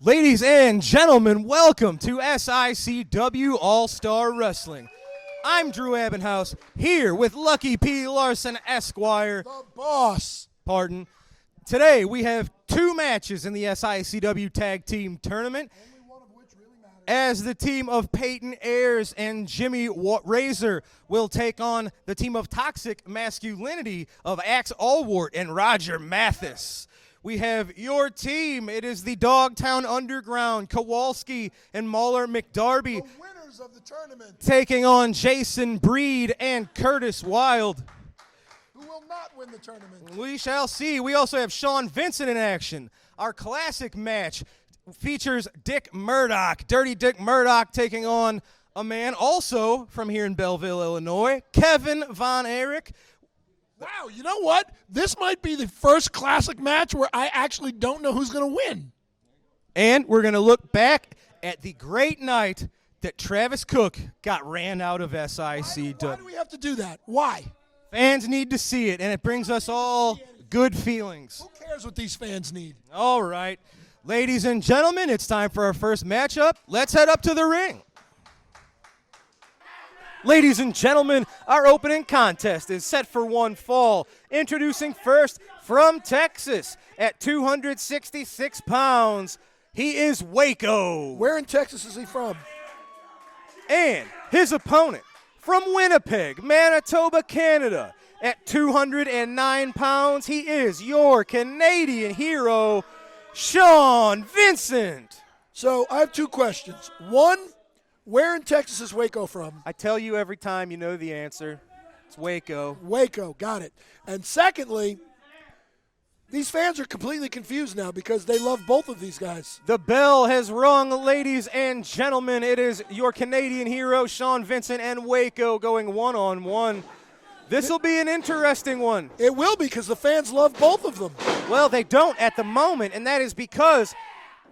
Ladies and gentlemen, welcome to SICW All-Star Wrestling. I'm Drew Abbenhouse, here with Lucky P. Larson, Esquire. The boss. Pardon. Today, we have two matches in the SICW Tag Team Tournament. Only one of which really matters. As the team of Peyton Ayers and Jimmy Razor will take on the team of Toxic Masculinity of Axe Allwart and Roger Mathis. We have your team. It is the Dogtown Underground, Kowalski and Mahler McDarby. The winners of the tournament. Taking on Jason Breed and Curtis Wilde. Who will not win the tournament. We shall see. We also have Sean Vincent in action. Our classic match features Dick Murdoch, Dirty Dick Murdoch, taking on a man also from here in Belleville, Illinois, Kevin Von Erich. Wow, you know what? This might be the first classic match where I actually don't know who's going to win. And we're going to look back at the great night that Travis Cook got ran out of SICW. Why do we have to do that? Why? Fans need to see it, and it brings us all good feelings. Who cares what these fans need? All right. Ladies and gentlemen, it's time for our first matchup. Let's head up to the ring. Ladies and gentlemen, our opening contest is set for one fall. Introducing first from Texas at 266 pounds, he is Waco. Where in Texas is he from? And his opponent from Winnipeg, Manitoba, Canada, at 209 pounds, he is your Canadian hero, Sean Vincent. So I have two questions. One, where in Texas is Waco from? I tell you every time, you know the answer. It's Waco. Waco, got it. And secondly, these fans are completely confused now because they love both of these guys. The bell has rung, ladies and gentlemen. It is your Canadian hero, Sean Vincent, and Waco going one-on-one. This will be an interesting one. It will be because the fans love both of them. Well, they don't at the moment, and that is because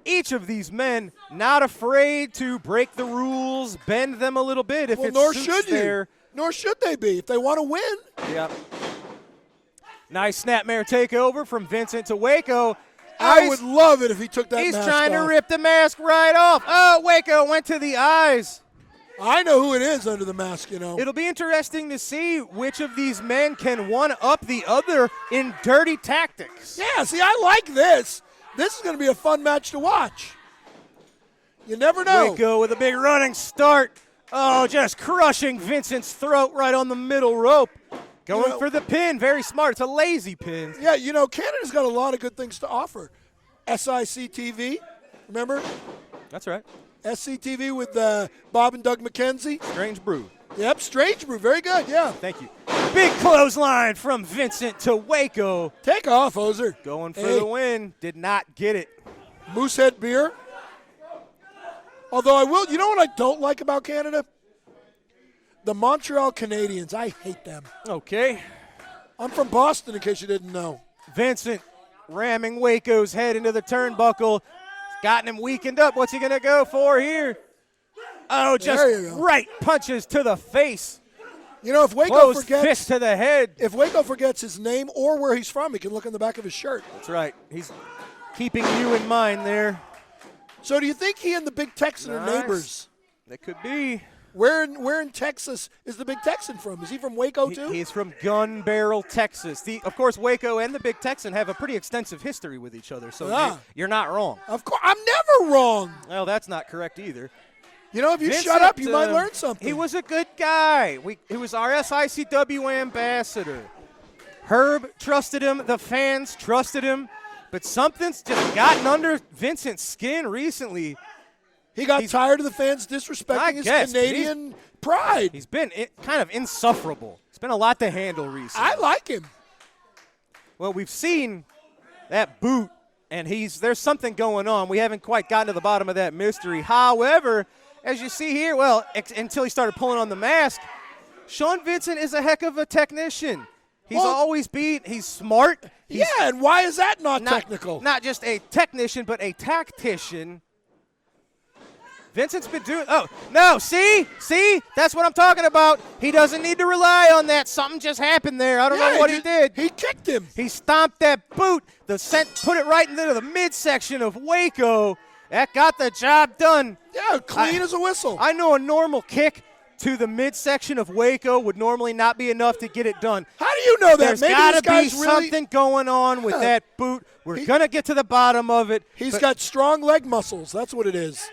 each of these men not afraid to break the rules, bend them a little bit if well, it nor suits should you. Nor should they be if they want to win. Yep. Nice snapmare takeover from Vincent to Waco. I would love it if he took that mask off. He's trying to rip the mask right off. Oh, Waco went to the eyes. I know who it is under the mask, you know. It'll be interesting to see which of these men can one-up the other in dirty tactics. Yeah, see, I like this. This is going to be a fun match to watch. You never know. Waco with a big running start. Oh, just crushing Vincent's throat right on the middle rope. Going for the pin. Very smart. It's a lazy pin. Yeah, you know, Canada's got a lot of good things to offer. SICTV, remember? That's right. SCTV with Bob and Doug McKenzie. Strange Brew. Yep, Strange Brew. Very good, yeah. Thank you. Big clothesline from Vincent to Waco. Take off, Hoser. Going for the win. Did not get it. Moosehead beer. Although I will, you know what I don't like about Canada? The Montreal Canadiens. I hate them. Okay. I'm from Boston, in case you didn't know. Vincent ramming Waco's head into the turnbuckle. Gotten him weakened up. What's he going to go for here? Oh, just right punches to the face. You know, if Waco Closed forgets fist to the head. If Waco forgets his name or where he's from, he can look in the back of his shirt. That's right. He's keeping you in mind there. So do you think he and the Big Texan are neighbors? That could be. Where in Texas is the Big Texan from? Is he from Waco too? He's from Gun Barrel, Texas. Of course, Waco and the Big Texan have a pretty extensive history with each other, so you're not wrong. Of course, I'm never wrong. Well, that's not correct either. You know, if you shut up, you might learn something. He was a good guy. He was our SICW ambassador. Herb trusted him. The fans trusted him. But something's just gotten under Vincent's skin recently. He got tired of the fans disrespecting his Canadian pride. He's been kind of insufferable. It's been a lot to handle recently. I like him. Well, we've seen that boot, and there's something going on. We haven't quite gotten to the bottom of that mystery. However, as you see here, until he started pulling on the mask, Sean Vincent is a heck of a technician. He's always he's smart. And why is that not technical? Not just a technician, but a tactician. Vincent's been doing, see, that's what I'm talking about. He doesn't need to rely on that. Something just happened there. I don't know what he did. He kicked him. He stomped that boot, put it right into the midsection of Waco. That got the job done. Yeah, clean as a whistle. I know a normal kick to the midsection of Waco would normally not be enough to get it done. How do you know that? There's Maybe got this to be guy's really, something going on with that boot. We're going to get to the bottom of it. He's got strong leg muscles. That's what it is.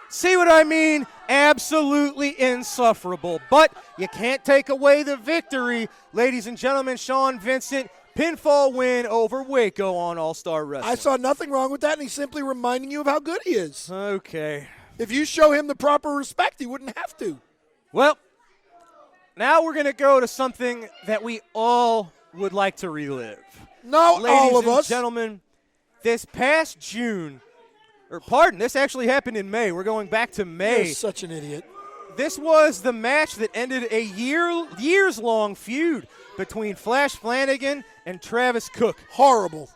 See what I mean? Absolutely insufferable. But you can't take away the victory. Ladies and gentlemen, Sean Vincent, pinfall win over Waco on All-Star Wrestling. I saw nothing wrong with that, and he's simply reminding you of how good he is. Okay. If you show him the proper respect, he wouldn't have to. Well, now we're going to go to something that we all would like to relive. No, all of us. Ladies and gentlemen, this past June, this actually happened in May. We're going back to May. You're such an idiot. This was the match that ended a years-long feud between Flash Flanagan and Travis Cook. Horrible.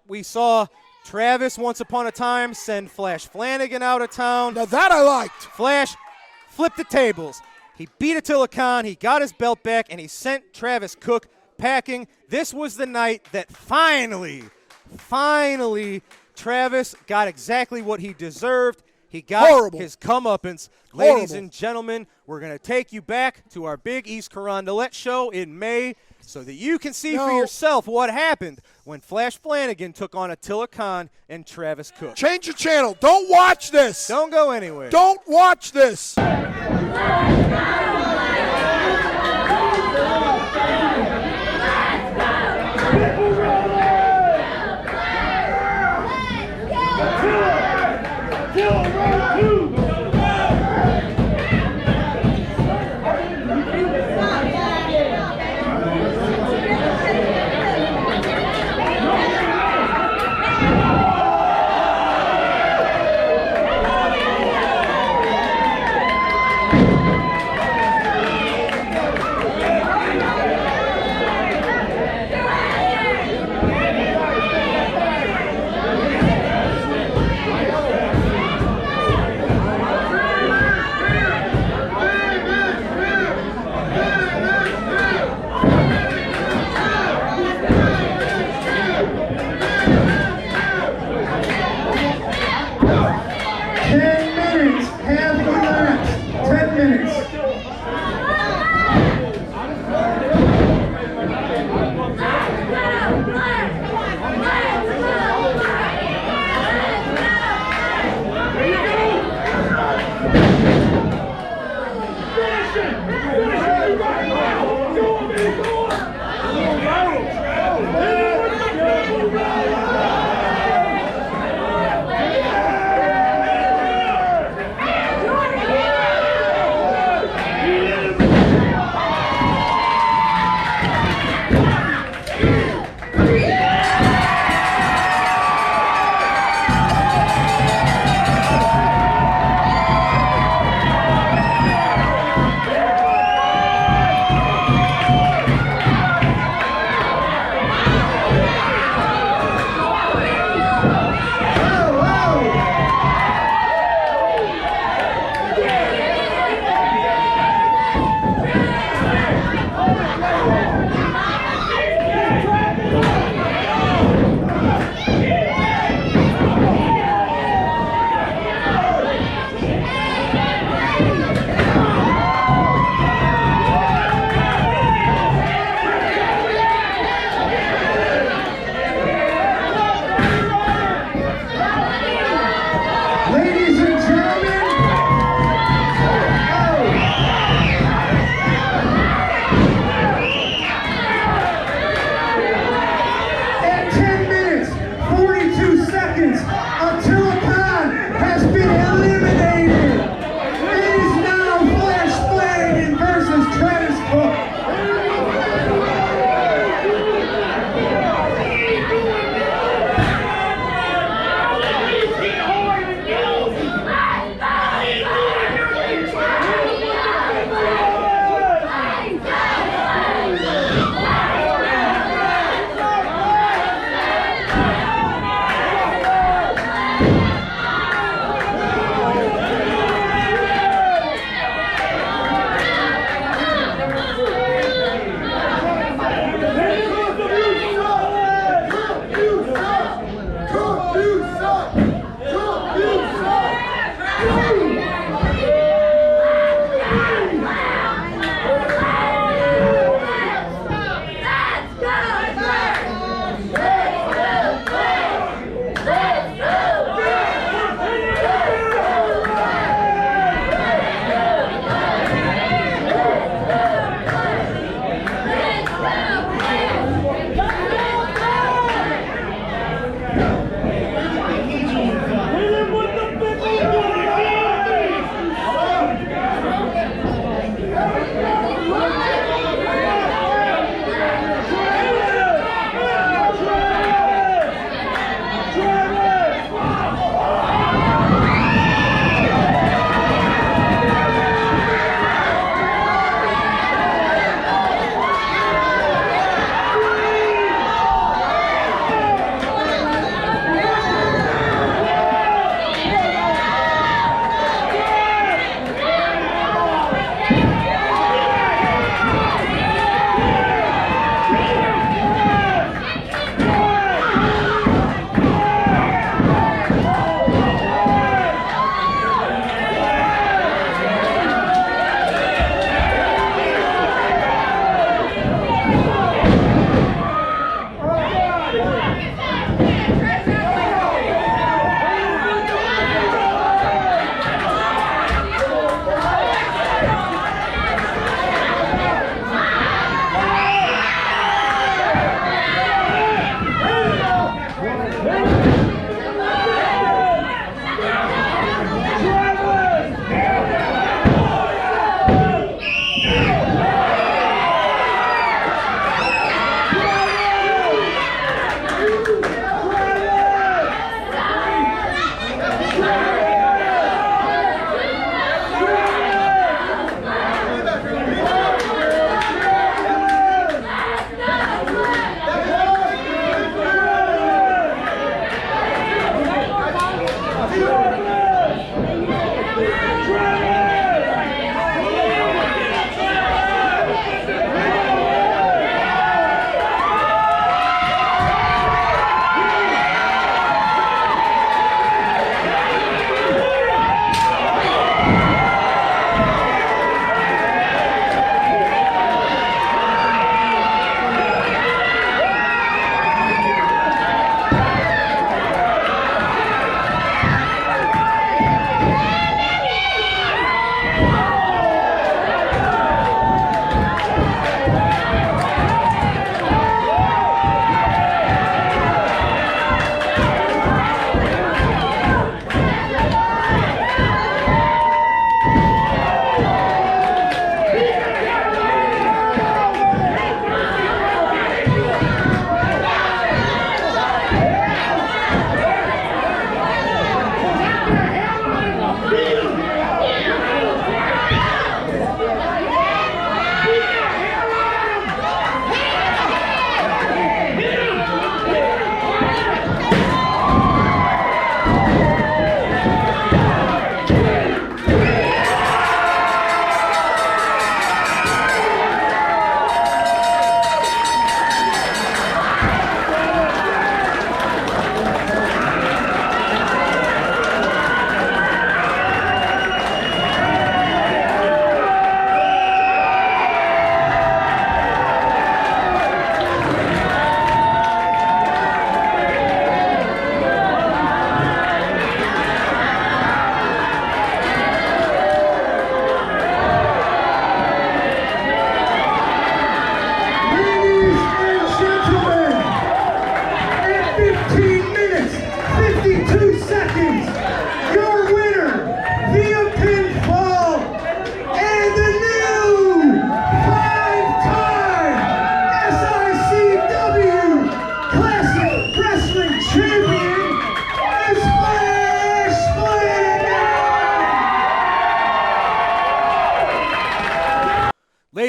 We saw Travis once upon a time send Flash Flanagan out of town. Now that I liked. Flash flipped the tables. He beat Attila Khan, he got his belt back, and he sent Travis Cook packing. This was the night that finally, Travis got exactly what he deserved. He got his comeuppance. Ladies and gentlemen, we're going to take you back to our Big East Carondelet show in May so that you can see for yourself what happened when Flash Flanagan took on Attila Khan and Travis Cook. Change your channel. Don't watch this. Don't go anywhere. Don't watch this.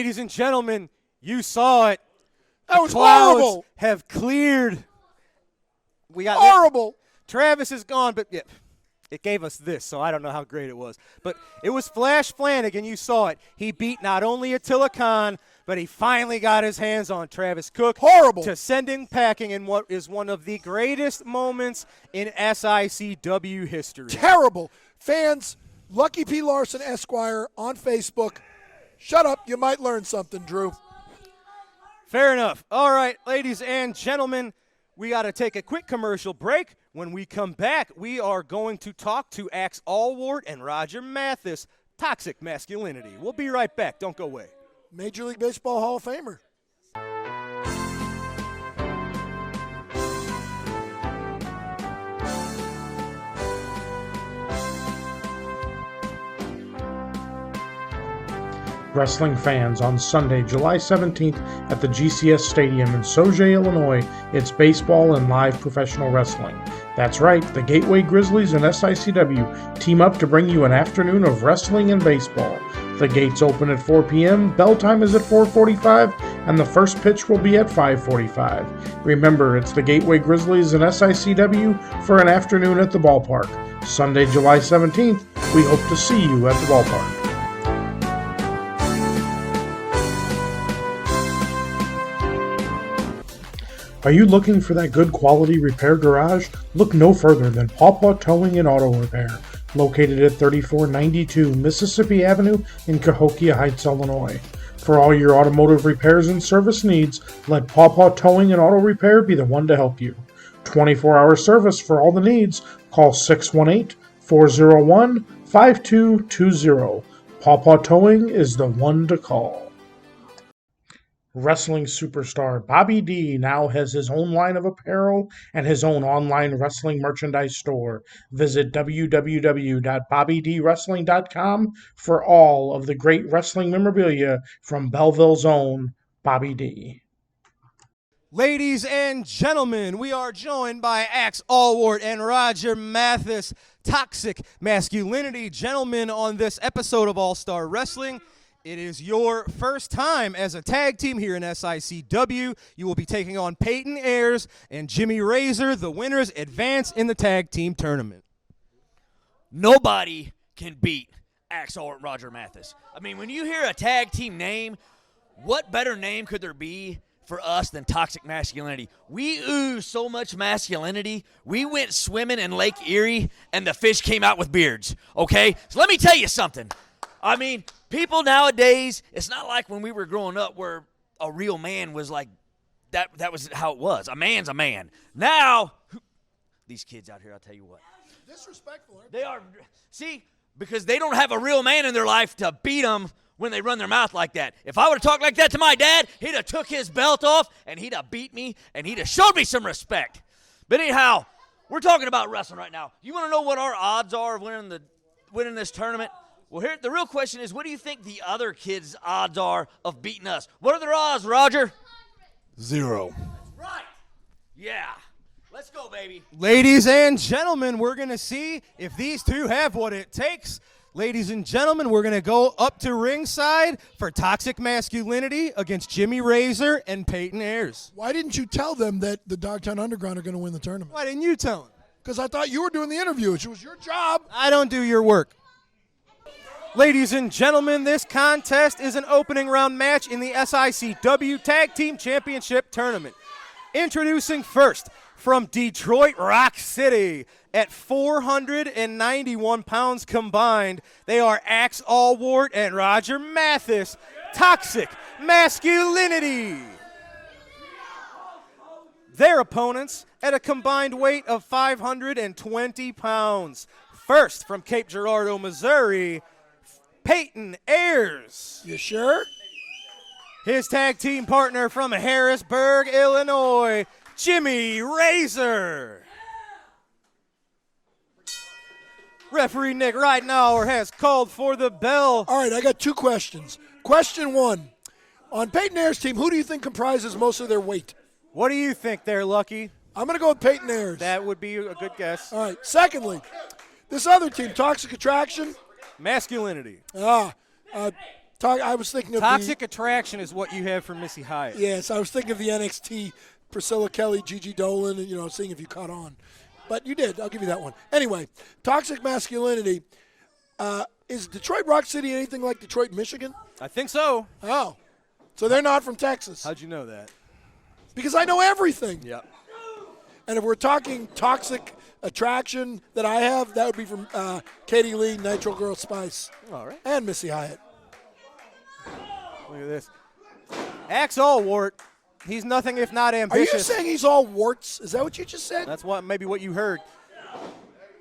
Ladies and gentlemen, you saw it. That was Clouds horrible. have cleared. We got Horrible. Travis is gone, but yeah, it gave us this, so I don't know how great it was. But it was Flash Flanagan. You saw it. He beat not only Attila Khan, but he finally got his hands on Travis Cook. Horrible. To send him packing in what is one of the greatest moments in SICW history. Terrible. Fans, Lucky P. Larson Esquire on Facebook. Shut up. You might learn something, Drew. Fair enough. All right, ladies and gentlemen, we got to take a quick commercial break. When we come back, we are going to talk to Axe Allward and Roger Mathis, Toxic Masculinity. We'll be right back. Don't go away. Major League Baseball Hall of Famer. Wrestling fans, on Sunday, July 17th at the GCS Stadium in Sauget, Illinois, it's baseball and live professional wrestling. That's right, the Gateway Grizzlies and SICW team up to bring you an afternoon of wrestling and baseball. The gates open at 4 p.m., bell time is at 4:45, and the first pitch will be at 5:45. Remember, it's the Gateway Grizzlies and SICW for an afternoon at the ballpark. Sunday, July 17th, we hope to see you at the ballpark. Are you looking for that good quality repair garage? Look no further than Pawpaw Towing and Auto Repair, located at 3492 Mississippi Avenue in Cahokia Heights, Illinois. For all your automotive repairs and service needs, let Pawpaw Towing and Auto Repair be the one to help you. 24-hour service for all the needs. Call 618-401-5220. Pawpaw Towing is the one to call. Wrestling superstar Bobby D now has his own line of apparel and his own online wrestling merchandise store. Visit www.bobbydwrestling.com for all of the great wrestling memorabilia from Belleville's own Bobby D. Ladies and gentlemen, we are joined by Axe Allward and Roger Mathis, Toxic Masculinity. Gentlemen, on this episode of All-Star Wrestling, it is your first time as a tag team here in SICW. You will be taking on Peyton Ayers and Jimmy Razor. The winners advance in the tag team tournament. Nobody can beat Axe Allward and Roger Mathis. I mean, when you hear a tag team name, what better name could there be for us than Toxic Masculinity? We ooze so much masculinity. We went swimming in Lake Erie, and the fish came out with beards, okay? So let me tell you something. I mean, people nowadays, it's not like when we were growing up where a real man was like, that was how it was. A man's a man. Now, these kids out here, I'll tell you what. Disrespectful, aren't They are, see, because they don't have a real man in their life to beat them when they run their mouth like that. If I would have talked like that to my dad, he'd have took his belt off, and he'd have beat me, and he'd have showed me some respect. But anyhow, we're talking about wrestling right now. You want to know what our odds are of winning this tournament? Well, here the real question is, what do you think the other kids' odds are of beating us? What are their odds, Roger? 0. Right. Yeah. Let's go, baby. Ladies and gentlemen, we're going to see if these two have what it takes. Ladies and gentlemen, we're going to go up to ringside for Toxic Masculinity against Jimmy Razor and Peyton Ayers. Why didn't you tell them that the Dogtown Underground are going to win the tournament? Why didn't you tell them? Because I thought you were doing the interview. It was your job. I don't do your work. Ladies and gentlemen, this contest is an opening round match in the SICW Tag Team Championship Tournament. Introducing first, from Detroit Rock City, at 491 pounds combined, they are Axe Allward and Roger Mathis, Toxic Masculinity. Their opponents at a combined weight of 520 pounds. First, from Cape Girardeau, Missouri, Peyton Ayers. You sure? His tag team partner from Harrisburg, Illinois, Jimmy Razor. Referee Nick Reitenauer has called for the bell. All right, I got 2 questions. Question 1. On Peyton Ayers' team, who do you think comprises most of their weight? What do you think there, Lucky? I'm going to go with Peyton Ayers. That would be a good guess. All right. Secondly, this other team, Toxic Attraction. Masculinity. I was thinking of Toxic Attraction is what you have for Missy Hyatt. Yes, I was thinking of the NXT Priscilla Kelly, Gigi Dolan, and seeing if you caught on. But you did. I'll give you that one. Anyway, Toxic Masculinity. Is Detroit Rock City anything like Detroit, Michigan? I think so. Oh, so they're not from Texas. How'd you know that? Because I know everything. Yep. And if we're talking Toxic Attraction that I have, that would be from Katie Lee, Nitro Girl Spice. All right. And Missy Hyatt. Look at this. Axe Allwart. He's nothing if not ambitious. Are you saying he's all warts? Is that what you just said? That's maybe what you heard.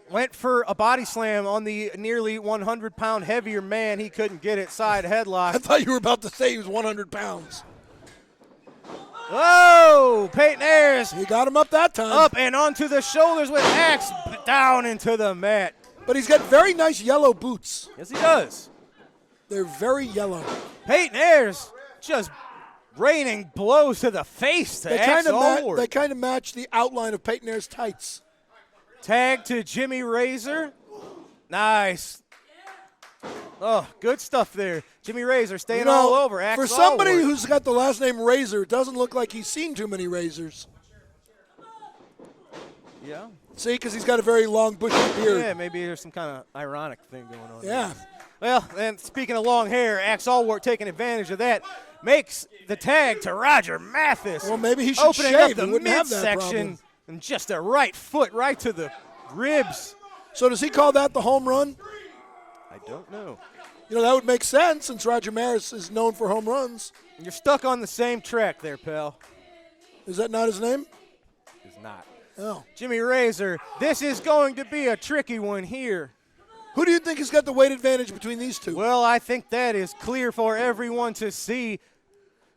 Went for a body slam on the nearly 100-pound heavier man. He couldn't get it. Side headlock. I thought you were about to say he was 100 pounds. Oh, Peyton Ayers. He got him up that time. Up and onto the shoulders with Axe down into the mat. But he's got very nice yellow boots. Yes, he does. They're very yellow. Peyton Ayers just raining blows to the face to Axe Allwart. They kind of match the outline of Peyton Ayers' tights. Tag to Jimmy Razor. Nice. Oh, good stuff there. Jimmy Razor staying all over. Axe for somebody Allwart. who's got the last name Razor, it doesn't look like he's seen too many razors. Yeah. See, because he's got a very long, bushy beard. Yeah, maybe there's some kind of ironic thing going on. Yeah. There. Well, and speaking of long hair, Axe Allwart taking advantage of that, makes the tag to Roger Mathis. Well, maybe he should opening shave. up the He wouldn't have that midsection problem. and just a right foot right to the ribs. So does he call that the home run? I don't know. That would make sense since Roger Maris is known for home runs. You're stuck on the same track there, pal. Is that not his name? It's not. Oh. Jimmy Razor, this is going to be a tricky one here. Who do you think has got the weight advantage between these two? Well, I think that is clear for everyone to see.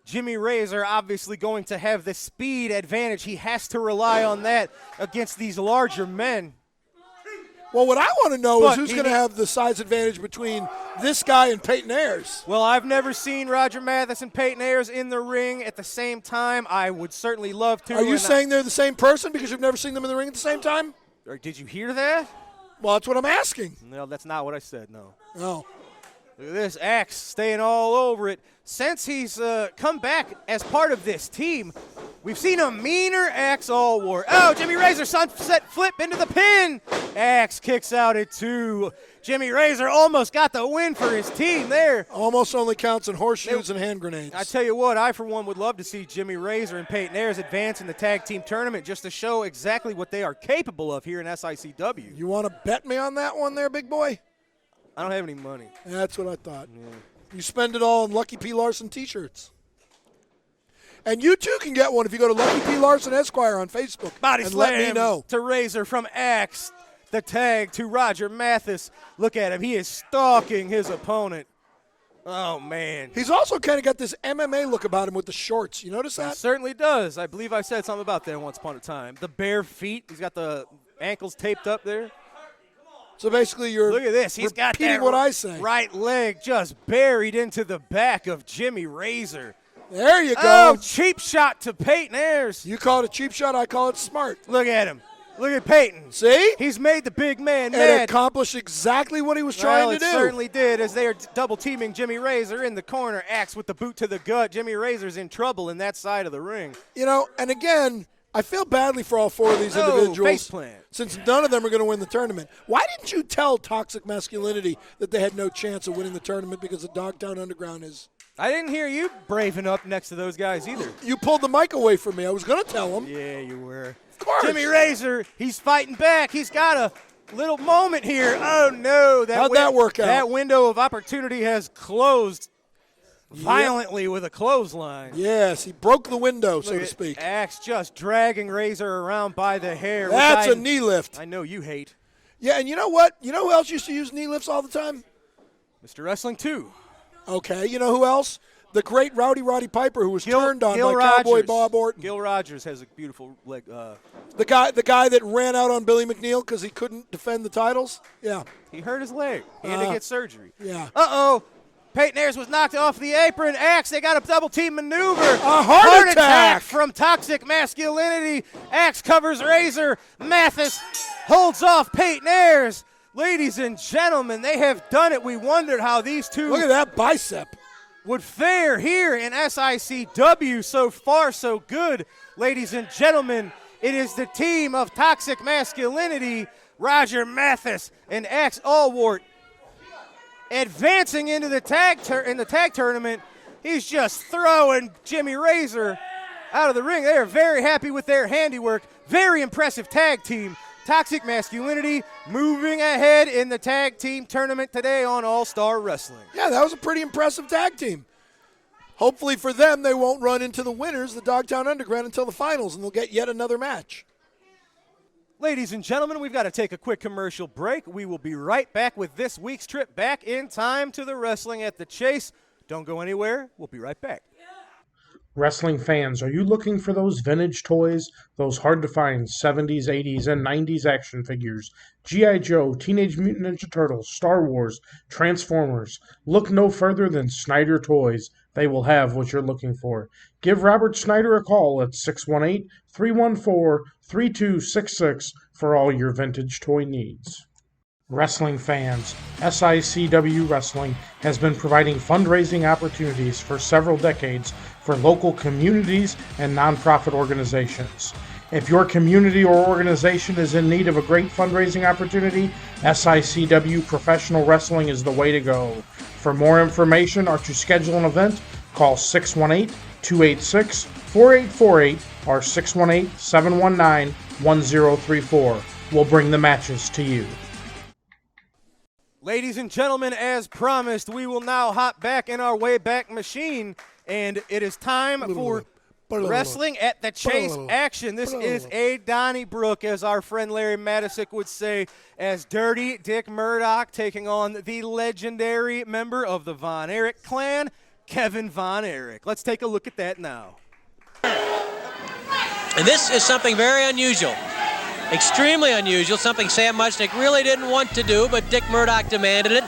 Jimmy Razor obviously going to have the speed advantage. He has to rely on that against these larger men. Well, what I want to know is But who's he going to need- have the size advantage between this guy and Peyton Ayers. Well, I've never seen Roger Mathis and Peyton Ayers in the ring at the same time. I would certainly love to. Are you and saying they're the same person because you've never seen them in the ring at the same time? or did you hear that? Well, that's what I'm asking. No, that's not what I said, no. Oh. Look at this, Axe staying all over it. Since he's come back as part of this team, we've seen a meaner Axe Allwart. Oh, Jimmy Razor sunset flip into the pin. Axe kicks out at 2. Jimmy Razor almost got the win for his team there. Almost only counts in horseshoes and hand grenades. I tell you what, I for one would love to see Jimmy Razor and Peyton Ayers advance in the tag team tournament just to show exactly what they are capable of here in SICW. You want to bet me on that one there, big boy? I don't have any money. That's what I thought. Yeah. You spend it all on Lucky P. Larson t-shirts. And you too can get one if you go to Lucky P. Larson Esquire on Facebook. Body and slam let me know. to Razor from Axe. The tag to Roger Mathis. Look at him. He is stalking his opponent. Oh, man. He's also kind of got this MMA look about him with the shorts. You notice He that? certainly does. I believe I said something about that once upon a time. The bare feet. He's got the ankles taped up there. So basically you're Look at this. He's got repeating that what I say. right leg just buried into the back of Jimmy Razor. There you go. Oh, cheap shot to Peyton Ayers. You call it a cheap shot, I call it smart. Look at him. Look at Peyton. See? He's made the big man It mad. accomplished exactly what he was trying to It do. certainly did as they are double teaming Jimmy Razor in the corner. Axe with the boot to the gut. Jimmy Razor's in trouble in that side of the ring. And again, I feel badly for all 4 of these Oh, individuals faceplant. since none of them are going to win the tournament. Why didn't you tell Toxic Masculinity that they had no chance of winning the tournament because the Dogtown Underground is? I didn't hear you braving up next to those guys either. You pulled the mic away from me. I was going to tell them. Yeah, you were. Of course. Jimmy Razor, he's fighting back. He's got a little moment here. Oh, no. How'd that work out? That window of opportunity has closed violently with a clothesline. Yes, he broke the window, so Look to at speak. Axe just dragging Razor around by the hair. That's which a knee lift. I know you hate. Yeah, and you know what? You know who else used to use knee lifts all the time? Mr. Wrestling 2. Okay, you know who else? The great Rowdy Roddy Piper, who was turned on by Rogers. Cowboy Bob Orton. Gil Rogers has a beautiful leg. The guy that ran out on Billy McNeil because he couldn't defend the titles. Yeah. He hurt his leg. He had to get surgery. Yeah. Uh-oh. Peyton Ayers was knocked off the apron. Axe, they got a double team maneuver. A heart attack from Toxic Masculinity. Axe covers Razor. Mathis holds off Peyton Ayers. Ladies and gentlemen, they have done it. We wondered how these two. Look at that bicep. would fare here in SICW. So far, so good, ladies and gentlemen. It is the team of Toxic Masculinity, Roger Mathis and Axe Allwart, advancing into the tag tournament. He's just throwing Jimmy Razor out of the ring. They are very happy with their handiwork. Very impressive tag team. Toxic Masculinity moving ahead in the tag team tournament today on All-Star Wrestling. Yeah, that was a pretty impressive tag team. Hopefully for them, they won't run into the winners, the Dogtown Underground, until the finals, and they'll get yet another match. Ladies and gentlemen, we've got to take a quick commercial break. We will be right back with this week's trip back in time to the Wrestling at the Chase. Don't go anywhere. We'll be right back. Wrestling fans, are you looking for those vintage toys, those hard-to-find 70s, 80s, and 90s action figures? G.I. Joe, Teenage Mutant Ninja Turtles, Star Wars, Transformers. Look no further than Snyder Toys. They will have what you're looking for. Give Robert Snyder a call at 618-314-3266 for all your vintage toy needs. Wrestling fans, SICW Wrestling has been providing fundraising opportunities for several decades for local communities and nonprofit organizations. If your community or organization is in need of a great fundraising opportunity, SICW Professional Wrestling is the way to go. For more information or to schedule an event, call 618-286-4848 or 618-719-1034. We'll bring the matches to you. Ladies and gentlemen, as promised, we will now hop back in our Wayback Machine, and it is time for Wrestling at the Chase action. This is a Donnybrook, as our friend Larry Matisick would say, as Dirty Dick Murdoch taking on the legendary member of the Von Erich clan, Kevin Von Erich. Let's take a look at that now. And this is something very unusual. Extremely unusual, something Sam Muchnick really didn't want to do, but Dick Murdoch demanded it,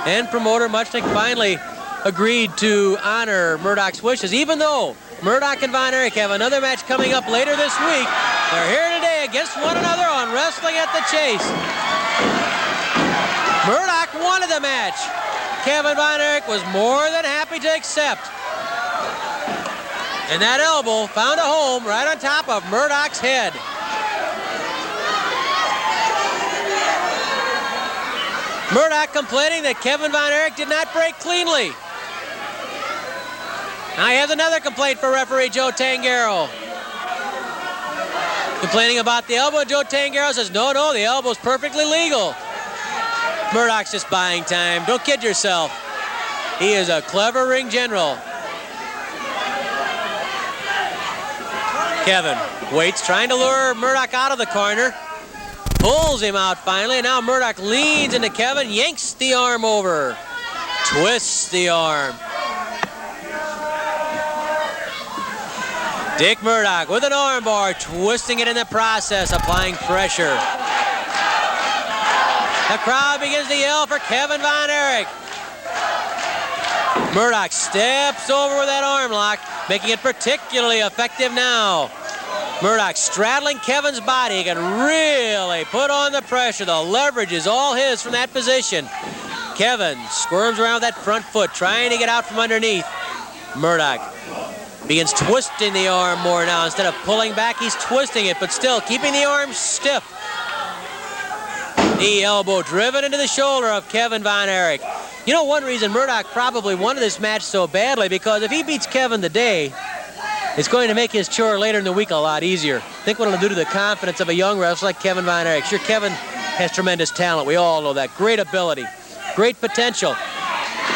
and promoter Muchnick finally agreed to honor Murdoch's wishes, even though Murdoch and Von Erich have another match coming up later this week. They're here today against one another on Wrestling at the Chase. Murdoch wanted the match. Kevin Von Erich was more than happy to accept. And that elbow found a home right on top of Murdoch's head. Murdoch complaining that Kevin Von Erich did not break cleanly. Now he has another complaint for referee Joe Tangaro. Complaining about the elbow, Joe Tangaro says, no, the elbow's perfectly legal. Murdoch's just buying time. Don't kid yourself. He is a clever ring general. Kevin waits, trying to lure Murdoch out of the corner. Pulls him out finally, and now Murdoch leans into Kevin, yanks the arm over, twists the arm. Dick Murdoch with an armbar, twisting it in the process, applying pressure. The crowd begins to yell for Kevin Von Erich. Murdoch steps over with that arm lock, making it particularly effective now. Murdoch straddling Kevin's body. He can really put on the pressure. The leverage is all his from that position. Kevin squirms around with that front foot, trying to get out from underneath. Murdoch begins twisting the arm more now. Instead of pulling back, he's twisting it, but still keeping the arm stiff. Knee elbow driven into the shoulder of Kevin Von Erich. You know, one reason Murdoch probably wanted this match so badly, because if he beats Kevin today, it's going to make his chore later in the week a lot easier. Think what it'll do to the confidence of a young wrestler like Kevin Von Erich. Sure, Kevin has tremendous talent. We all know that. Great ability, great potential.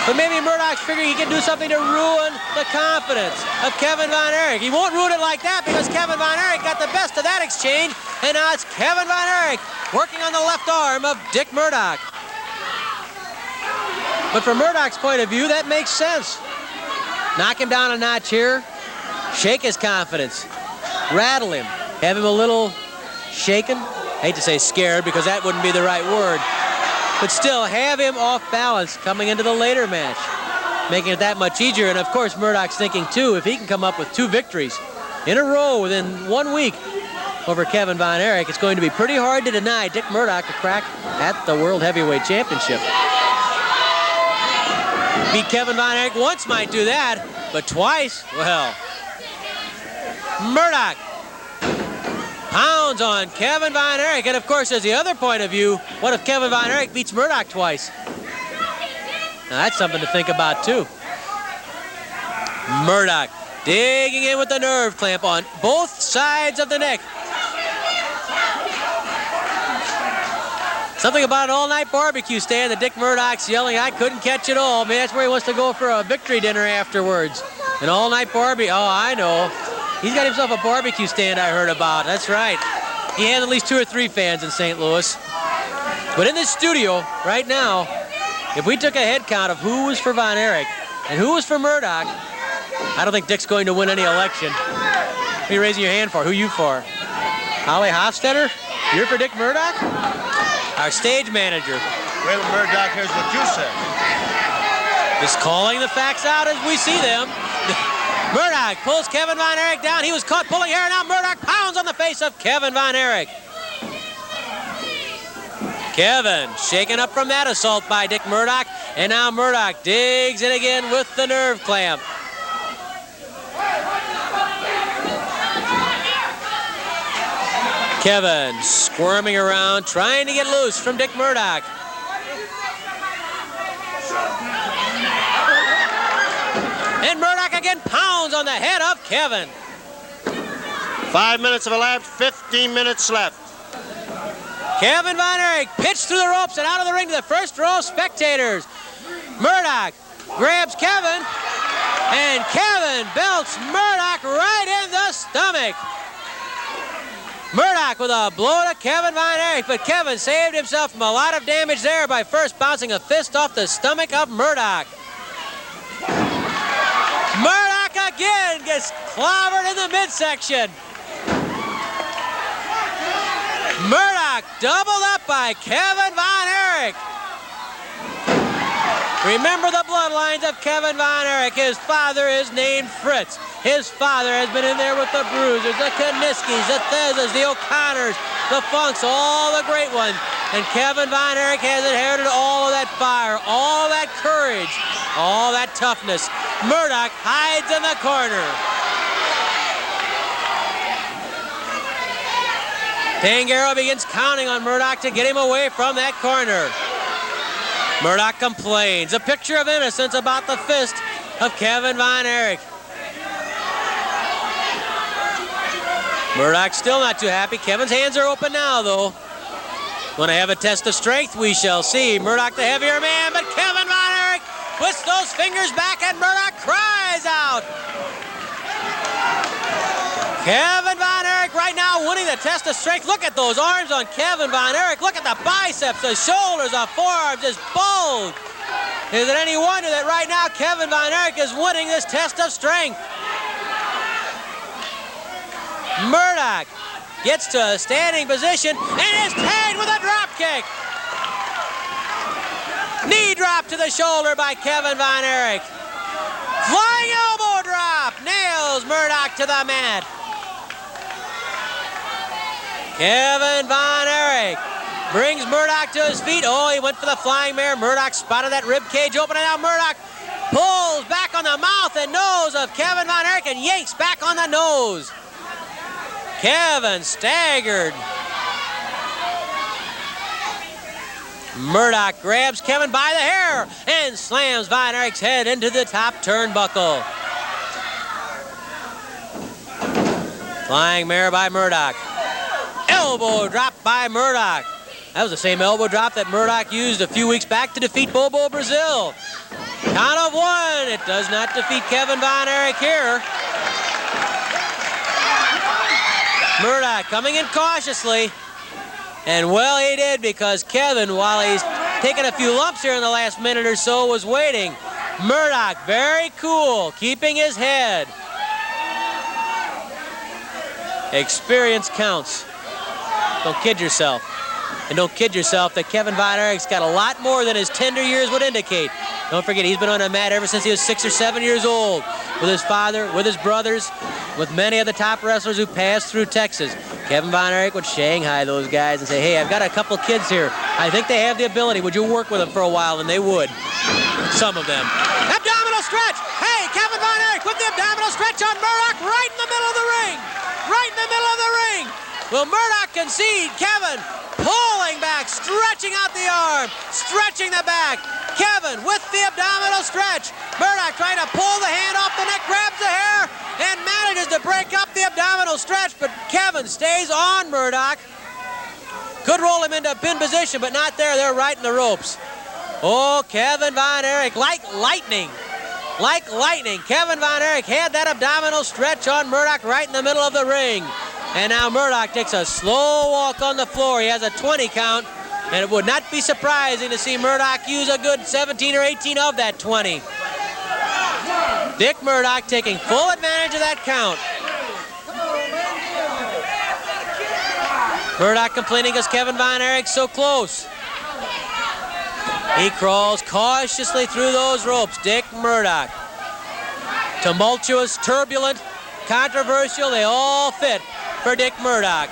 But maybe Murdoch's figuring he can do something to ruin the confidence of Kevin Von Erich. He won't ruin it like that, because Kevin Von Erich got the best of that exchange, and now it's Kevin Von Erich working on the left arm of Dick Murdoch. But from Murdoch's point of view, that makes sense. Knock him down a notch here. Shake his confidence, rattle him, have him a little shaken. I hate to say scared, because that wouldn't be the right word, but still have him off balance coming into the later match, making it that much easier. And of course, Murdoch's thinking too, if he can come up with 2 victories in a row within 1 week over Kevin Von Erich, it's going to be pretty hard to deny Dick Murdoch a crack at the World Heavyweight Championship. Beat Kevin Von Erich once, might do that, but twice, well. Murdoch pounds on Kevin Von Erich, and of course, there's the other point of view. What if Kevin Von Erich beats Murdoch twice? Now, that's something to think about, too. Murdoch digging in with the nerve clamp on both sides of the neck. Something about an all-night barbecue stand that Dick Murdoch's yelling, I couldn't catch it all. Maybe that's where he wants to go for a victory dinner afterwards. An all-night barbecue. Oh, I know. He's got himself a barbecue stand I heard about. That's right. He has at least 2 or 3 fans in St. Louis. But in this studio right now, if we took a head count of who was for Von Erich and who was for Murdoch, I don't think Dick's going to win any election. What are you raising your hand for? Who you for? Holly Hofstetter? You're for Dick Murdoch? Our stage manager. Well, Murdoch, here's what you said. Just calling the facts out as we see them. Murdoch pulls Kevin Von Erich down. He was caught pulling hair. Now Murdoch pounds on the face of Kevin Von Erich. Kevin shaken up from that assault by Dick Murdoch. And now Murdoch digs in again with the nerve clamp. Kevin squirming around, trying to get loose from Dick Murdoch. And Murdoch again pounds on the head of Kevin. 5 minutes of elapsed, 15 minutes left. Kevin Von Erich pitched through the ropes and out of the ring to the first row of spectators. Murdoch grabs Kevin, and Kevin belts Murdoch right in the stomach. Murdoch with a blow to Kevin Von Erich, but Kevin saved himself from a lot of damage there by first bouncing a fist off the stomach of Murdoch. Murdoch again gets clobbered in the midsection. Murdoch doubled up by Kevin Von Erich. Remember the bloodlines of Kevin Von Erich. His father is named Fritz. His father has been in there with the Bruisers, the Kaniskis, the Thezas, the O'Connors, the Funks, all the great ones. And Kevin Von Erich has inherited all of that fire, all that courage, all that toughness. Murdoch hides in the corner. Tangaro begins counting on Murdoch to get him away from that corner. Murdoch complains. A picture of innocence about the fist of Kevin Von Erich. Murdoch's still not too happy. Kevin's hands are open now, though. Going to have a test of strength, we shall see. Murdoch the heavier man, but Kevin Von Erich puts those fingers back and Murdoch cries out. Kevin Von Erich right now winning the test of strength. Look at those arms on Kevin Von Erich. Look at the biceps, the shoulders, the forearms just bulge. Is it any wonder that right now Kevin Von Erich is winning this test of strength? Murdoch gets to a standing position and is tagged with a drop kick. Knee drop to the shoulder by Kevin Von Erich. Flying elbow drop nails Murdoch to the mat. Kevin Von Erich brings Murdoch to his feet. Oh, he went for the flying mare. Murdoch spotted that rib cage open, and now Murdoch pulls back on the mouth and nose of Kevin Von Erich and yanks back on the nose. Kevin staggered. Murdoch grabs Kevin by the hair and slams Von Erich's head into the top turnbuckle. Flying mare by Murdoch. Elbow drop by Murdoch. That was the same elbow drop that Murdoch used a few weeks back to defeat Bobo Brazil. Count of one. It does not defeat Kevin Von Erich here. Murdoch coming in cautiously. And well, he did, because Kevin, while he's taken a few lumps here in the last minute or so, was waiting. Murdoch, very cool, keeping his head. Experience counts. Don't kid yourself. And don't kid yourself that Kevin Von Erich's got a lot more than his tender years would indicate. Don't forget, he's been on a mat ever since he was 6 or 7 years old, with his father, with his brothers, with many of the top wrestlers who passed through Texas. Kevin Von Erich would shanghai those guys and say, hey, I've got a couple kids here. I think they have the ability. Would you work with them for a while? And they would. Some of them. Abdominal stretch. Hey, Kevin Von Erich with the abdominal stretch on Murdoch right in the middle of the ring. Right in the middle of the ring. Will Murdoch concede? Kevin pulling back, stretching out the arm, stretching the back. Kevin with the abdominal stretch. Murdoch trying to pull the hand off the neck, grabs the hair, and manages to break up the abdominal stretch, but Kevin stays on Murdoch. Could roll him into a pin position, but not there. They're right in the ropes. Oh, Kevin Von Erich, like lightning. Like lightning. Kevin Von Erich had that abdominal stretch on Murdoch right in the middle of the ring. And now Murdoch takes a slow walk on the floor. He has a 20 count, and it would not be surprising to see Murdoch use a good 17 or 18 of that 20. Dick Murdoch taking full advantage of that count. Murdoch complaining because Kevin Von Erich's so close. He crawls cautiously through those ropes. Dick Murdoch. Tumultuous, turbulent, controversial, they all fit for Dick Murdoch.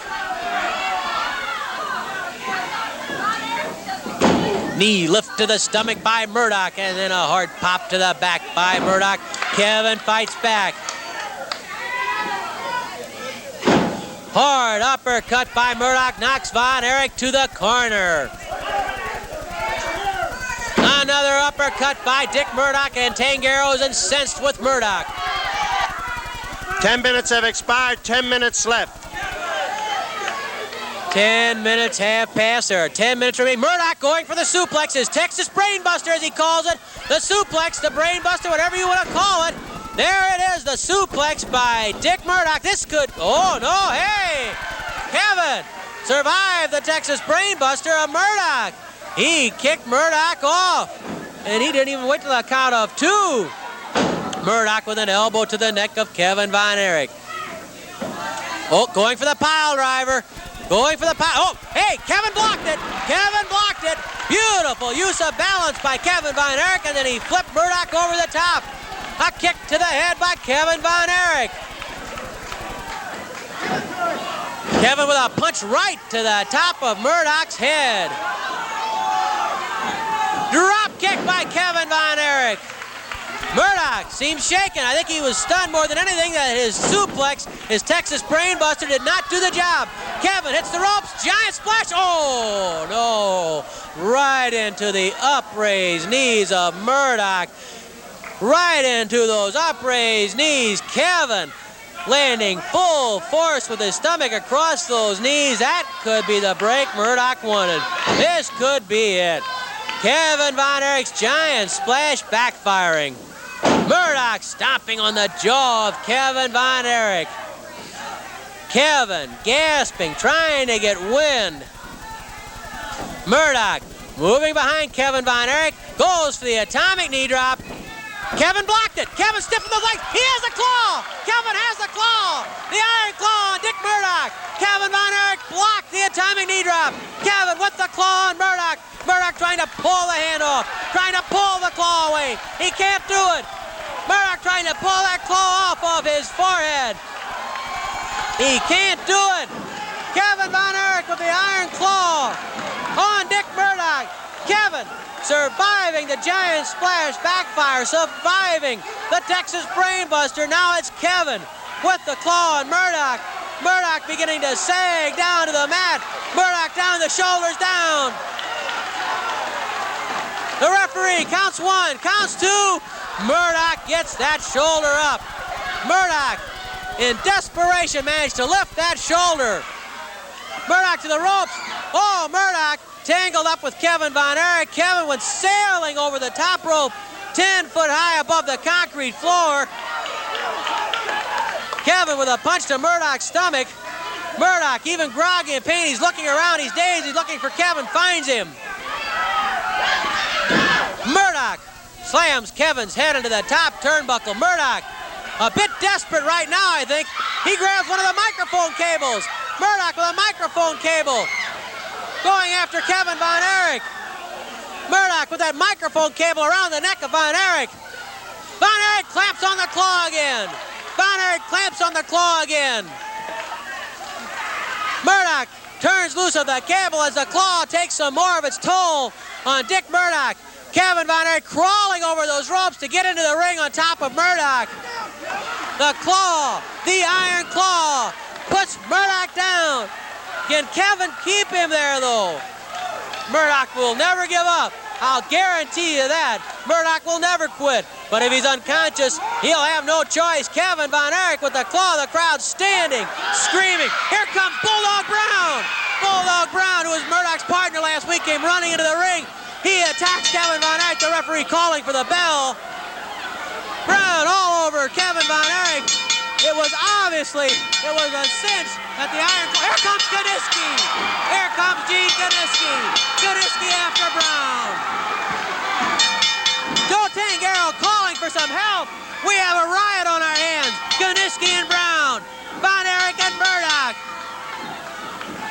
Knee lift to the stomach by Murdoch, and then a hard pop to the back by Murdoch. Kevin fights back. Hard uppercut by Murdoch knocks Von Erich to the corner. Another uppercut by Dick Murdoch, and Tangero's incensed with Murdoch. 10 minutes have expired, 10 minutes left. 10 minutes have passed. There are 10 minutes remaining. Murdoch going for the suplex, his Texas Brainbuster as he calls it. The suplex, the Brainbuster, whatever you want to call it. There it is, the suplex by Dick Murdoch. This could, oh no, hey! Kevin survived the Texas Brainbuster of Murdoch. He kicked Murdoch off, and he didn't even wait till the count of 2. Murdoch with an elbow to the neck of Kevin Von Erich. Oh, going for the pile driver. Going for the pile. Oh, hey, Kevin blocked it. Kevin blocked it. Beautiful use of balance by Kevin Von Erich, and then he flipped Murdoch over the top. A kick to the head by Kevin Von Erich. Kevin with a punch right to the top of Murdoch's head. Drop kick by Kevin Von Erich. Murdoch seems shaken. I think he was stunned more than anything that his suplex, his Texas Brainbuster, did not do the job. Kevin hits the ropes, giant splash. Oh, no. Right into the upraised knees of Murdoch. Right into those upraised knees. Kevin landing full force with his stomach across those knees. That could be the break Murdoch wanted. This could be it. Kevin Von Erich's giant splash backfiring. Murdoch stomping on the jaw of Kevin Von Erich. Kevin gasping, trying to get wind. Murdoch moving behind Kevin Von Erich, goes for the atomic knee drop. Kevin blocked it. Kevin stiffened the legs. He has a claw. Kevin has the claw. The iron claw on Dick Murdoch. Kevin Von Erich blocked the atomic knee drop. Kevin with the claw on Murdoch. Murdoch trying to pull the hand off. Trying to pull the claw away. He can't do it. Murdoch trying to pull that claw off of his forehead. He can't do it. Kevin Von Erich with the iron claw on Dick Murdoch. Kevin surviving the giant splash backfire, surviving the Texas Brainbuster. Now it's Kevin with the claw on Murdoch. Murdoch beginning to sag down to the mat. Murdoch down, the shoulders down. The referee counts 1, counts 2. Murdoch gets that shoulder up. Murdoch, in desperation, managed to lift that shoulder. Murdoch to the ropes. Oh, Murdoch tangled up with Kevin Von Erich. Kevin went sailing over the top rope, 10 foot high above the concrete floor. Kevin with a punch to Murdoch's stomach. Murdoch, even groggy and pain, he's looking around, he's dazed, he's looking for Kevin, finds him. Murdoch slams Kevin's head into the top turnbuckle. Murdoch, a bit desperate right now, I think. He grabs one of the microphone cables. Murdoch with a microphone cable. Going after Kevin Von Erich. Murdoch with that microphone cable around the neck of Von Erich. Von Erich clamps on the claw again. Von Erich clamps on the claw again. Murdoch turns loose of the cable as the claw takes some more of its toll on Dick Murdoch. Kevin Von Erich crawling over those ropes to get into the ring on top of Murdoch. The claw, the iron claw, puts Murdoch down. Can Kevin keep him there, though? Murdoch will never give up. I'll guarantee you that. Murdoch will never quit. But if he's unconscious, he'll have no choice. Kevin Von Erich with the claw, the crowd standing, screaming. Here comes Bulldog Brown. Bulldog Brown, who was Murdoch's partner last week, came running into the ring. He attacks Kevin Von Erich, the referee calling for the bell. Brown all over Kevin Von Erich. It was a cinch that the iron claw. Here comes Kaniski. Here comes Gene Kaniski. Kaniski after Brown. Dogtown calling for some help. We have a riot on our hands. Kaniski and Brown. Von Erich and Murdoch.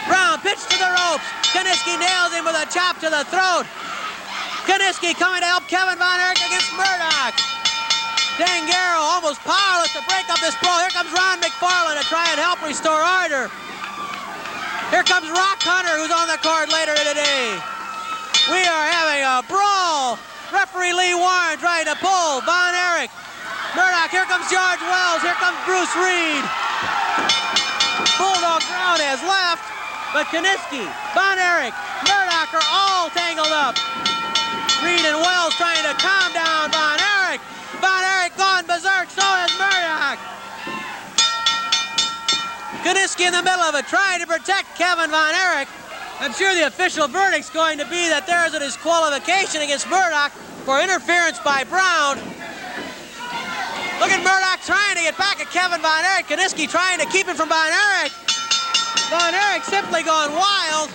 Brown pitched to the ropes. Kaniski nails him with a chop to the throat. Kaniski coming to help Kevin Von Erich against Murdoch. Dangaro almost powerless to break up this brawl. Here comes Ron McFarland to try and help restore order. Here comes Rock Hunter, who's on the card later today. We are having a brawl. Referee Lee Warren trying to pull Von Erich. Murdoch, here comes George Wells. Here comes Bruce Reed. Bulldog Brown has left, but Kaniski, Von Erich, Murdoch are all tangled up. Reed and Wells trying to calm down Von Erich. Von Erich gone berserk, so is Murdoch. Kaniski in the middle of it, trying to protect Kevin Von Erich. I'm sure the official verdict's going to be that there is a disqualification against Murdoch for interference by Brown. Look at Murdoch trying to get back at Kevin Von Erich. Kaniski trying to keep him from Von Erich. Von Erich simply gone wild.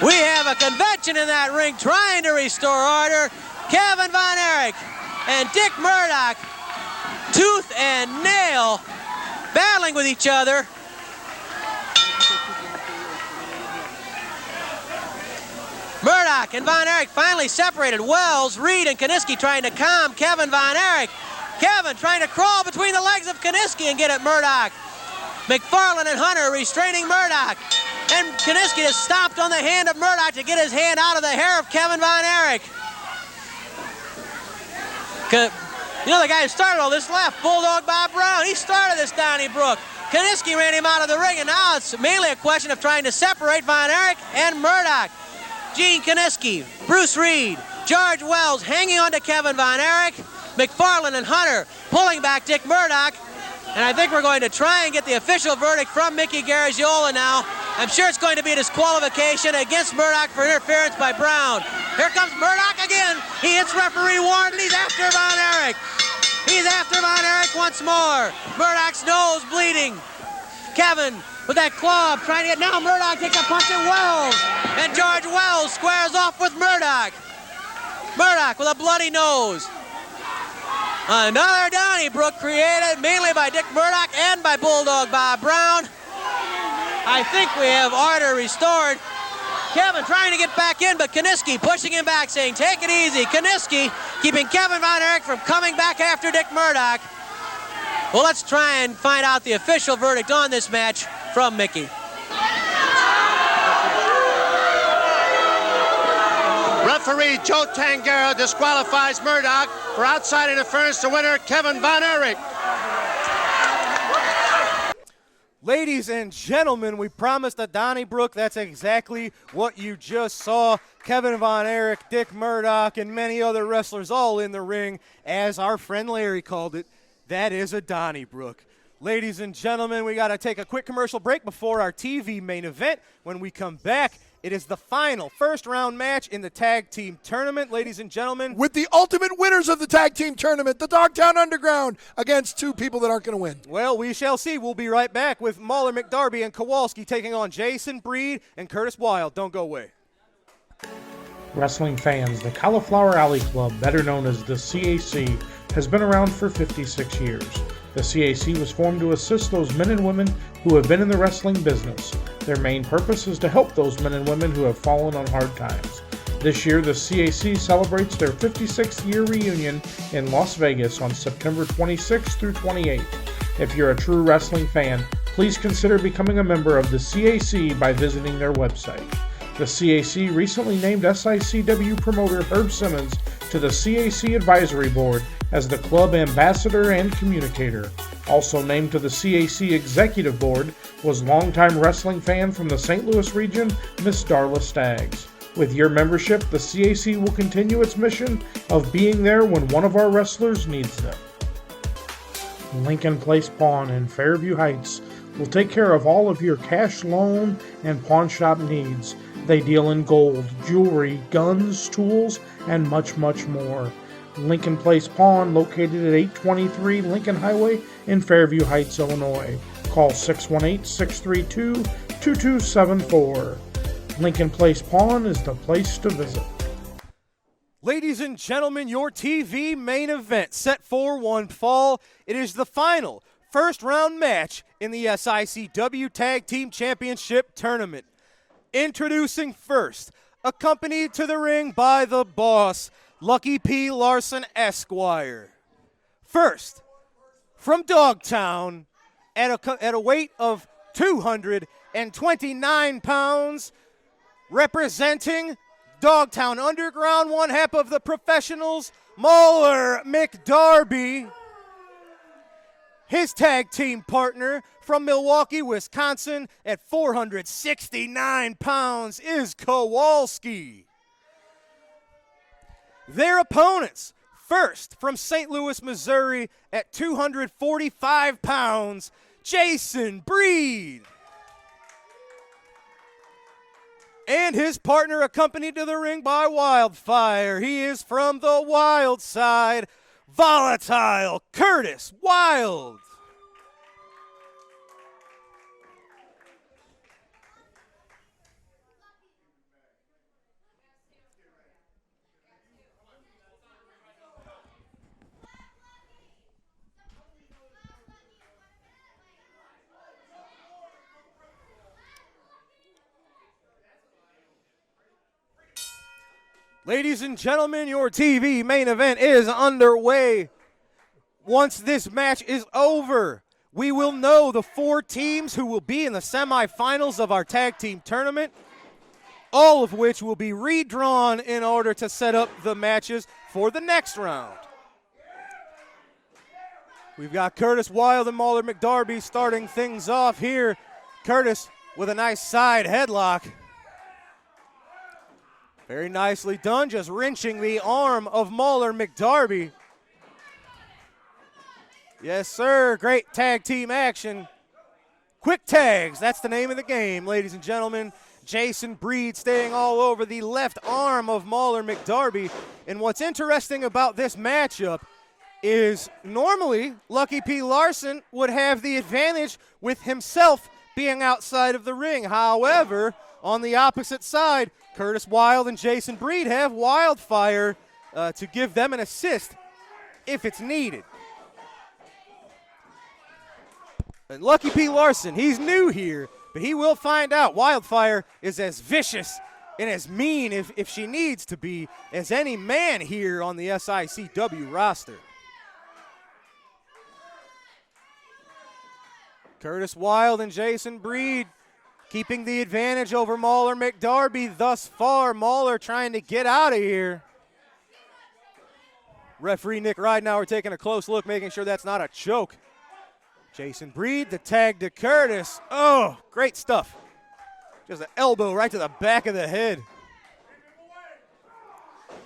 We have a convention in that ring trying to restore order. Kevin Von Erich and Dick Murdoch, tooth and nail, battling with each other. Murdoch and Von Erich finally separated. Wells, Reed, and Kaniski trying to calm Kevin Von Erich. Kevin trying to crawl between the legs of Kaniski and get at Murdoch. McFarland and Hunter restraining Murdoch. And Kaniski just stomped on the hand of Murdoch to get his hand out of the hair of Kevin Von Erich. You know the guy who started all this left, Bulldog Bob Brown. He started this Donnybrook. Kaniski ran him out of the ring, and now it's mainly a question of trying to separate Von Erich and Murdoch. Gene Kaniski, Bruce Reed, George Wells hanging on to Kevin Von Erich, McFarland and Hunter pulling back Dick Murdoch. And I think we're going to try and get the official verdict from Mickey Garagiola now. I'm sure it's going to be a disqualification against Murdoch for interference by Brown. Here comes Murdoch again. He hits referee Warren, and he's after Von Erich. He's after Von Erich once more. Murdoch's nose bleeding. Kevin with that club trying to get, now Murdoch takes a punch at Wells. And George Wells squares off with Murdoch. Murdoch with a bloody nose. Another Donnybrook created mainly by Dick Murdoch and by Bulldog Bob Brown. I think we have order restored. Kevin trying to get back in, but Kaniski pushing him back, saying, take it easy. Kaniski keeping Kevin Von Erich from coming back after Dick Murdoch. Well, let's try and find out the official verdict on this match from Mickey. Referee Joe Tangaro disqualifies Murdoch for outside interference. The winner, Kevin Von Erich. Ladies and gentlemen, we promised a Donnybrook. That's exactly what you just saw. Kevin Von Erich, Dick Murdoch, and many other wrestlers all in the ring. As our friend Larry called it, that is a Donnybrook. Ladies and gentlemen, we got to take a quick commercial break before our TV main event. When we come back, it is the final first-round match in the tag team tournament, ladies and gentlemen. With the ultimate winners of the tag team tournament, the Dogtown Underground, against two people that aren't going to win. Well, we shall see. We'll be right back with Mahler, McDarby, and Kowalski taking on Jason Breed and Curtis Wilde. Don't go away. Wrestling fans, the Cauliflower Alley Club, better known as the CAC, has been around for 56 years. The CAC was formed to assist those men and women who have been in the wrestling business. Their main purpose is to help those men and women who have fallen on hard times. This year, the CAC celebrates their 56th year reunion in Las Vegas on September 26th through 28th. If you're a true wrestling fan, please consider becoming a member of the CAC by visiting their website. The CAC recently named SICW promoter Herb Simmons to the CAC Advisory Board as the club ambassador and communicator. Also named to the CAC Executive Board was longtime wrestling fan from the St. Louis region, Miss Darla Staggs. With your membership, the CAC will continue its mission of being there when one of our wrestlers needs them. Lincoln Place Pawn in Fairview Heights will take care of all of your cash loan and pawn shop needs. They deal in gold, jewelry, guns, tools, and much, much more. Lincoln Place Pawn, located at 823 Lincoln Highway in Fairview Heights, Illinois. Call 618-632-2274. Lincoln Place Pawn is the place to visit. Ladies and gentlemen, your TV main event set for one fall. It is the final first-round match in the SICW Tag Team Championship Tournament. Introducing first, accompanied to the ring by the boss, Lucky P. Larson Esquire. First, from Dogtown, at a weight of 229 pounds, representing Dogtown Underground, one half of the professionals, Mauler McDarby. His tag team partner from Milwaukee, Wisconsin, at 469 pounds is Kowalski. Their opponents, first from St. Louis, Missouri, at 245 pounds, Jason Breed. And his partner, accompanied to the ring by Wildfire. He is from the Wild side, Volatile Curtis Wilde. Ladies and gentlemen, your TV main event is underway. Once this match is over, we will know the 4 teams who will be in the semifinals of our tag team tournament, all of which will be redrawn in order to set up the matches for the next round. We've got Curtis Wilde and Mauler McDarby starting things off here. Curtis with a nice side headlock. Very nicely done, just wrenching the arm of Mauler McDarby. Yes, sir, great tag team action. Quick tags, that's the name of the game, ladies and gentlemen. Jason Breed staying all over the left arm of Mauler McDarby. And what's interesting about this matchup is normally Lucky P. Larson would have the advantage with himself being outside of the ring. However, on the opposite side, Curtis Wilde and Jason Breed have Wildfire to give them an assist if it's needed. And Lucky P. Larson, he's new here, but he will find out Wildfire is as vicious and as mean, if she needs to be, as any man here on the SICW roster. Curtis Wilde and Jason Breed keeping the advantage over Mauler McDarby thus far. Mauler trying to get out of here. Referee Nick Ridenauer taking a close look, making sure that's not a choke. Jason Breed, the tag to Curtis. Oh, great stuff. Just an elbow right to the back of the head.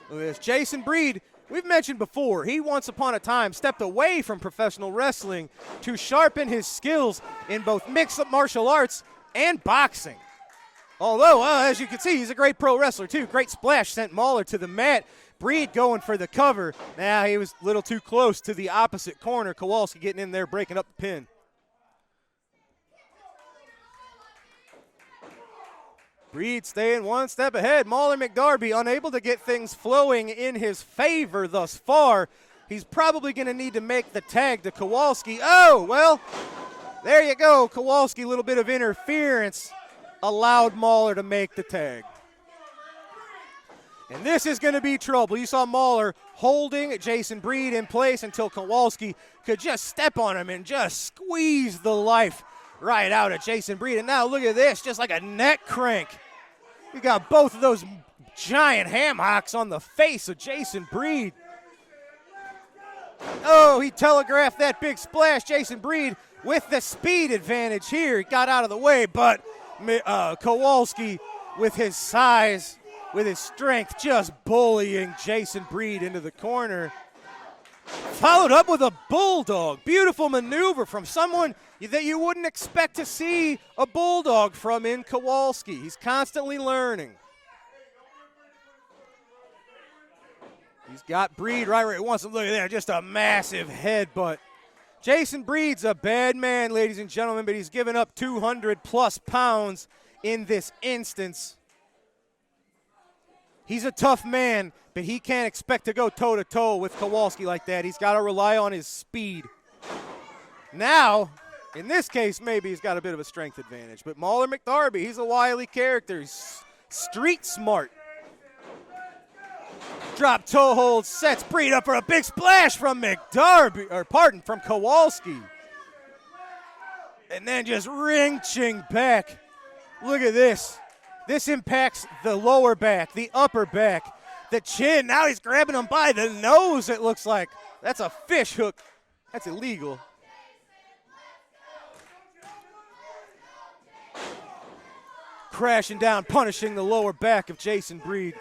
Look at this. Jason Breed, we've mentioned before, he once upon a time stepped away from professional wrestling to sharpen his skills in both mixed martial arts and boxing. Although, as you can see, he's a great pro wrestler too. Great splash sent Mauler to the mat. Breed going for the cover. Now he was a little too close to the opposite corner. Kowalski getting in there, breaking up the pin. Breed staying one step ahead. Mauler McDarby unable to get things flowing in his favor thus far. He's probably going to need to make the tag to Kowalski. Oh, well, there you go. Kowalski, a little bit of interference, allowed Mauler to make the tag. And this is going to be trouble. You saw Mauler holding Jason Breed in place until Kowalski could just step on him and just squeeze the life right out of Jason Breed. And now look at this, just like a neck crank. You got both of those giant ham hocks on the face of Jason Breed. Oh, he telegraphed that big splash. Jason Breed with the speed advantage here. He got out of the way, but Kowalski with his size, with his strength, just bullying Jason Breed into the corner. Followed up with a bulldog. Beautiful maneuver from someone that you wouldn't expect to see a bulldog from in Kowalski. He's constantly learning. He's got Breed right where he wants him. Look at that, just a massive headbutt. Jason Breed's a bad man, ladies and gentlemen, but he's given up 200-plus pounds in this instance. He's a tough man, but he can't expect to go toe-to-toe with Kowalski like that. He's got to rely on his speed. Now, in this case, maybe he's got a bit of a strength advantage, but Mauler McDarby, he's a wily character. He's street smart. Drop toe hold, sets Breed up for a big splash from from Kowalski. And then just wrenching back. Look at this. This impacts the lower back, the upper back, the chin. Now he's grabbing him by the nose, it looks like. That's a fish hook. That's illegal. Crashing down, punishing the lower back of Jason Breed.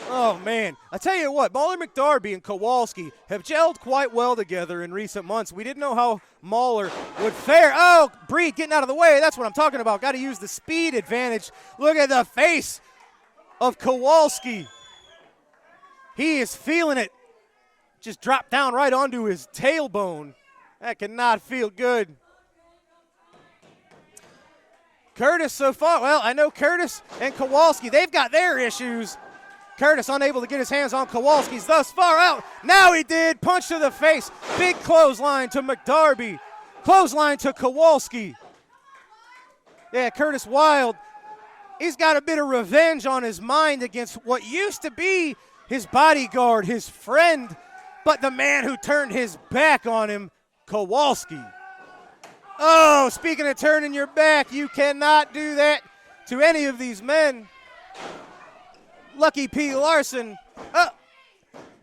Oh, man. I tell you what, Mauler McDarby and Kowalski have gelled quite well together in recent months. We didn't know how Mauler would fare. Oh, Breed getting out of the way. That's what I'm talking about. Got to use the speed advantage. Look at the face of Kowalski. He is feeling it. Just dropped down right onto his tailbone. That cannot feel good. Curtis so far, well, I know Curtis and Kowalski, they've got their issues. Curtis unable to get his hands on Kowalski's thus far out. Now he did. Punch to the face. Big clothesline to McDarby. Clothesline to Kowalski. Yeah, Curtis Wilde, he's got a bit of revenge on his mind against what used to be his bodyguard, his friend, but the man who turned his back on him, Kowalski. Oh, speaking of turning your back, you cannot do that to any of these men. Lucky P. Larson.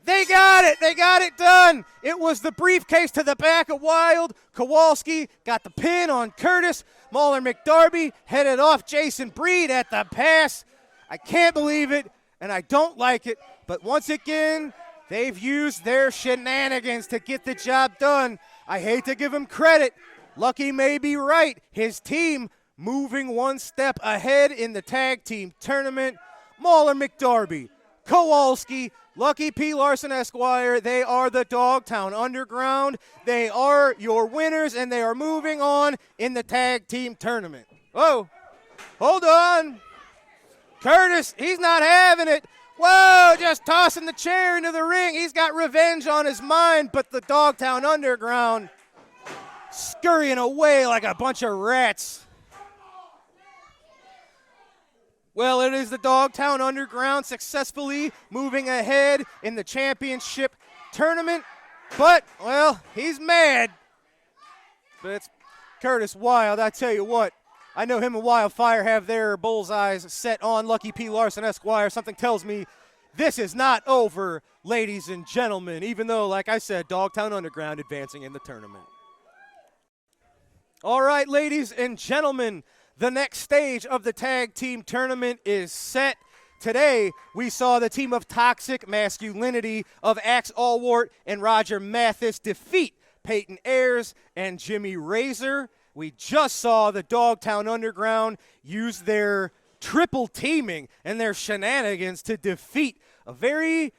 They got it. They got it done. It was the briefcase to the back of Wilde. Kowalski got the pin on Curtis. Mauler McDarby headed off Jason Breed at the pass. I can't believe it, and I don't like it. But once again, they've used their shenanigans to get the job done. I hate to give him credit. Lucky may be right. His team moving one step ahead in the tag team tournament. Mauler McDarby, Kowalski, Lucky P. Larson Esquire, they are the Dogtown Underground. They are your winners, and they are moving on in the tag team tournament. Whoa, hold on. Curtis, he's not having it. Whoa, just tossing the chair into the ring. He's got revenge on his mind, but the Dogtown Underground scurrying away like a bunch of rats. Well, it is the Dogtown Underground successfully moving ahead in the championship tournament. But, well, he's mad. But it's Curtis Wilde. I tell you what, I know him and Wildfire have their bullseyes set on Lucky P. Larson Esquire. Something tells me this is not over, ladies and gentlemen, even though, like I said, Dogtown Underground advancing in the tournament. All right, ladies and gentlemen, the next stage of the tag team tournament is set. Today, we saw the team of Toxic Masculinity of Axe Allwart and Roger Mathis defeat Peyton Ayers and Jimmy Razor. We just saw the Dogtown Underground use their triple teaming and their shenanigans to defeat a very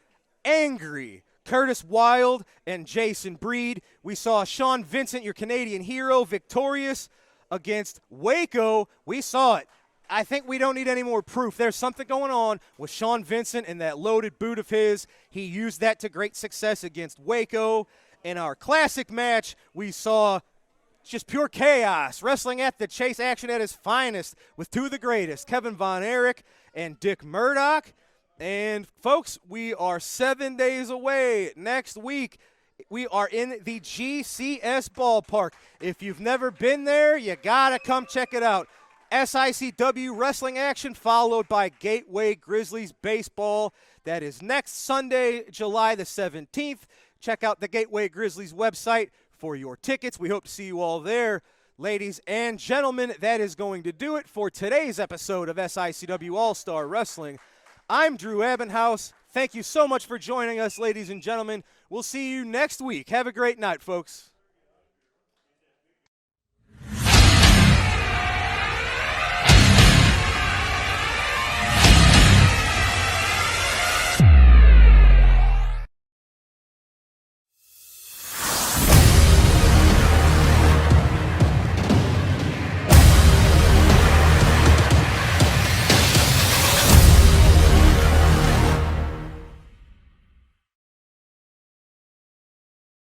angry Curtis Wilde and Jason Breed. We saw Sean Vincent, your Canadian hero, victorious against Waco. We saw it. I think we don't need any more proof. There's something going on with Sean Vincent and that loaded boot of his. He used that to great success against Waco. In our classic match, we saw just pure chaos, wrestling at the chase, action at his finest with two of the greatest, Kevin Von Erich and Dick Murdoch. And folks, we are 7 days away. Next week We are in the GCS ballpark. If you've never been there, you got to come check it out. SICW wrestling action followed by Gateway Grizzlies baseball. That is next Sunday, July the 17th. Check out the Gateway Grizzlies website for your tickets. We hope to see you all there. Ladies and gentlemen, that is going to do it for today's episode of SICW All-Star Wrestling. I'm Drew Abbenhouse. Thank you so much for joining us, ladies and gentlemen. We'll see you next week. Have a great night, folks.